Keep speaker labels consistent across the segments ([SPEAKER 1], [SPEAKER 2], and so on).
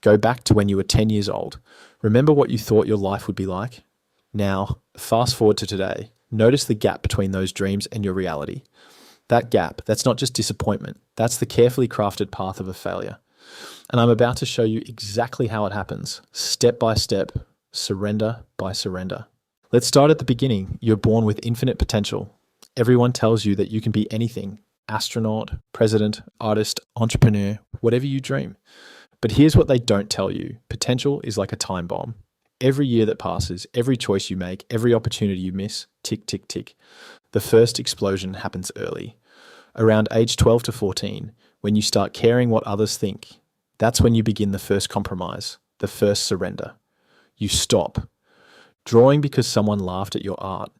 [SPEAKER 1] Go back to when you were 10 years old. Remember what you thought your life would be like? Now, fast forward to today. Notice the gap between those dreams and your reality. That gap, that's not just disappointment. That's the carefully crafted path of a failure. And I'm about to show you exactly how it happens, step by step, surrender by surrender. Let's start at the beginning. You're born with infinite potential. Everyone tells you that you can be anything: astronaut, president, artist, entrepreneur, whatever you dream. But here's what they don't tell you. Potential is like a time bomb. Every year that passes, every choice you make, every opportunity you miss, tick, tick, tick. The first explosion happens early. Around age 12 to 14, when you start caring what others think, that's when you begin the first compromise, the first surrender. You stop. Drawing because someone laughed at your art.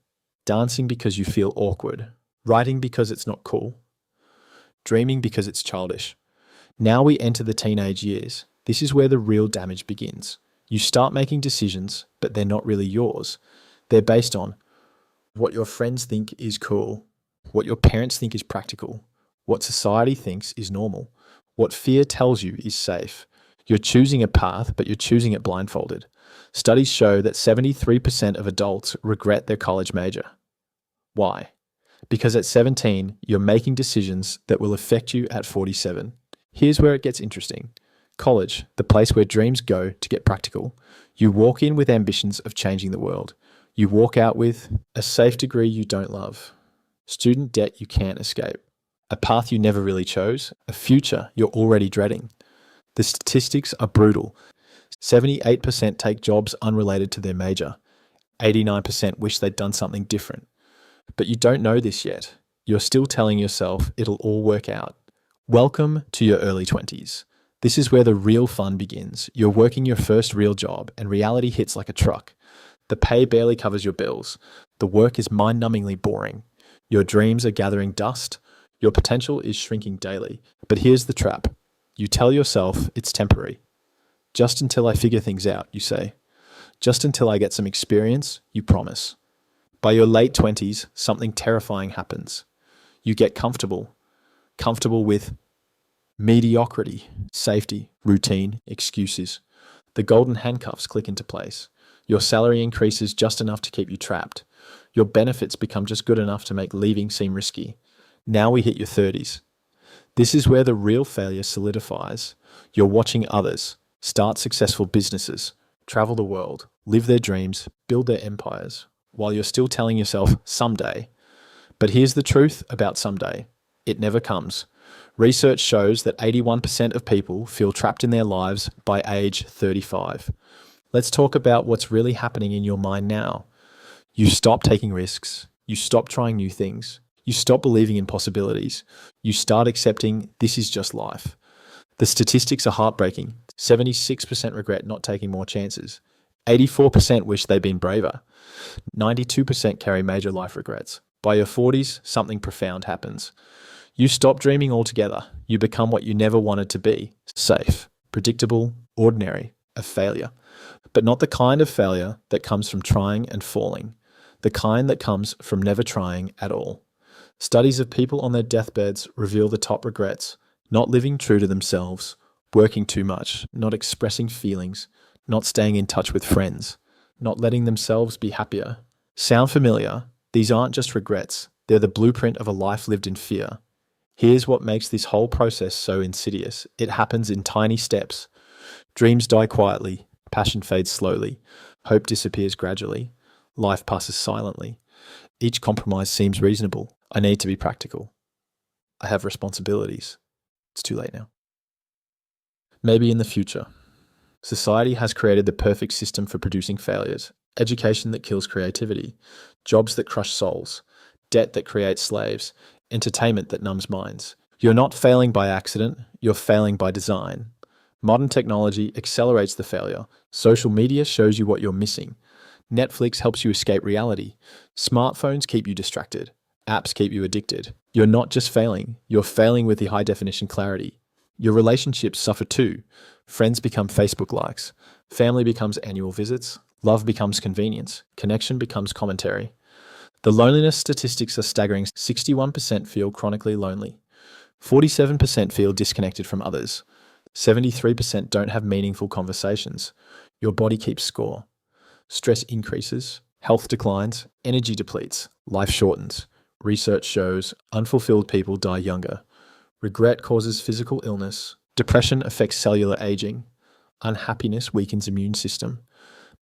[SPEAKER 1] Dancing because you feel awkward. Writing because it's not cool. Dreaming because it's childish. Now we enter the teenage years. This is where the real damage begins. You start making decisions, but they're not really yours. They're based on what your friends think is cool, what your parents think is practical, what society thinks is normal, what fear tells you is safe. You're choosing a path, but you're choosing it blindfolded. Studies show that 73% of adults regret their college major. Why? Because at 17, you're making decisions that will affect you at 47. Here's where it gets interesting. College, the place where dreams go to get practical. You walk in with ambitions of changing the world. You walk out with a safe degree you don't love, student debt you can't escape, a path you never really chose, a future you're already dreading. The statistics are brutal. 78% take jobs unrelated to their major. 89% wish they'd done something different. But you don't know this yet. You're still telling yourself it'll all work out. Welcome to your early 20s. This is where the real fun begins. You're working your first real job and reality hits like a truck. The pay barely covers your bills. The work is mind-numbingly boring. Your dreams are gathering dust. Your potential is shrinking daily. But here's the trap. You tell yourself it's temporary. Just until I figure things out, you say. Just until I get some experience, you promise. By your late 20s, something terrifying happens. You get comfortable with mediocrity, safety, routine, excuses. The golden handcuffs click into place. Your salary increases just enough to keep you trapped. Your benefits become just good enough to make leaving seem risky. Now we hit your 30s. This is where the real failure solidifies. You're watching others start successful businesses, travel the world, live their dreams, build their empires, while you're still telling yourself someday. But here's the truth about someday. It never comes. Research shows that 81% of people feel trapped in their lives by age 35. Let's talk about what's really happening in your mind now. You stop taking risks. You stop trying new things. You stop believing in possibilities. You start accepting this is just life. The statistics are heartbreaking. 76% regret not taking more chances. 84% wish they'd been braver. 92% carry major life regrets. By your 40s, something profound happens. You stop dreaming altogether. You become what you never wanted to be. Safe, predictable, ordinary, a failure. But not the kind of failure that comes from trying and falling. The kind that comes from never trying at all. Studies of people on their deathbeds reveal the top regrets: not living true to themselves, working too much, not expressing feelings, not staying in touch with friends, not letting themselves be happier. Sound familiar? These aren't just regrets. They're the blueprint of a life lived in fear. Here's what makes this whole process so insidious. It happens in tiny steps. Dreams die quietly. Passion fades slowly. Hope disappears gradually. Life passes silently. Each compromise seems reasonable. I need to be practical. I have responsibilities. It's too late now. Maybe in the future. Society has created the perfect system for producing failures. Education that kills creativity. Jobs that crush souls. Debt that creates slaves. Entertainment that numbs minds. You're not failing by accident. You're failing by design. Modern technology accelerates the failure. Social media shows you what you're missing. Netflix helps you escape reality. Smartphones keep you distracted. Apps keep you addicted. You're not just failing. You're failing with the high-definition clarity. Your relationships suffer too. Friends become Facebook likes. Family becomes annual visits. Love becomes convenience. Connection becomes commentary. The loneliness statistics are staggering. 61% feel chronically lonely. 47% feel disconnected from others. 73% don't have meaningful conversations. Your body keeps score. Stress increases, health declines, energy depletes, life shortens. Research shows unfulfilled people die younger. Regret causes physical illness. Depression affects cellular aging. Unhappiness weakens immune system.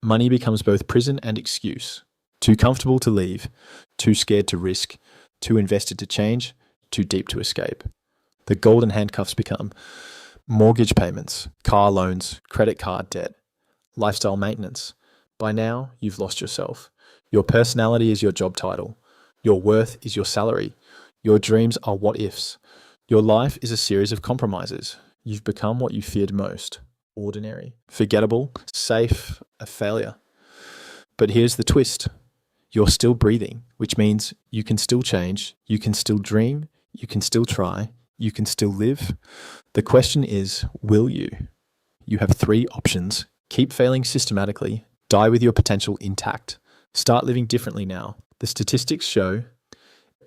[SPEAKER 1] Money becomes both prison and excuse. Too comfortable to leave. Too scared to risk. Too invested to change. Too deep to escape. The golden handcuffs become mortgage payments, car loans, credit card debt, lifestyle maintenance. By now, you've lost yourself. Your personality is your job title. Your worth is your salary. Your dreams are what ifs. Your life is a series of compromises. You've become what you feared most. Ordinary, forgettable, safe, a failure. But here's the twist. You're still breathing, which means you can still change, you can still dream, you can still try, you can still live. The question is, will you? You have 3 options. Keep failing systematically. Die with your potential intact. Start living differently now. The statistics show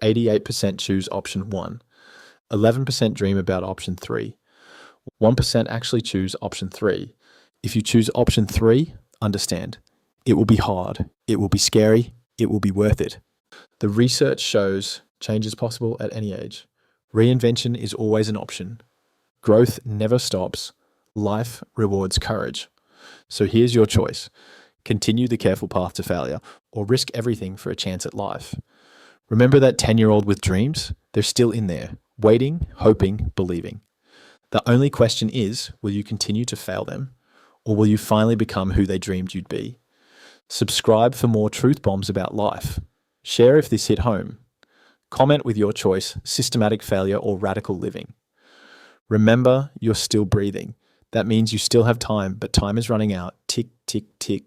[SPEAKER 1] 88% choose option 1. 11% dream about option 3. 1% actually choose option 3. If you choose option 3, understand, it will be hard, it will be scary, it will be worth it. The research shows change is possible at any age. Reinvention is always an option. Growth never stops. Life rewards courage. So here's your choice. Continue the careful path to failure or risk everything for a chance at life. Remember that 10-year-old with dreams? They're still in there, waiting, hoping, believing. The only question is, will you continue to fail them, or will you finally become who they dreamed you'd be? Subscribe for more truth bombs about life. Share if this hit home. Comment with your choice, systematic failure or radical living. Remember, you're still breathing. That means you still have time, but time is running out. Tick, tick, tick.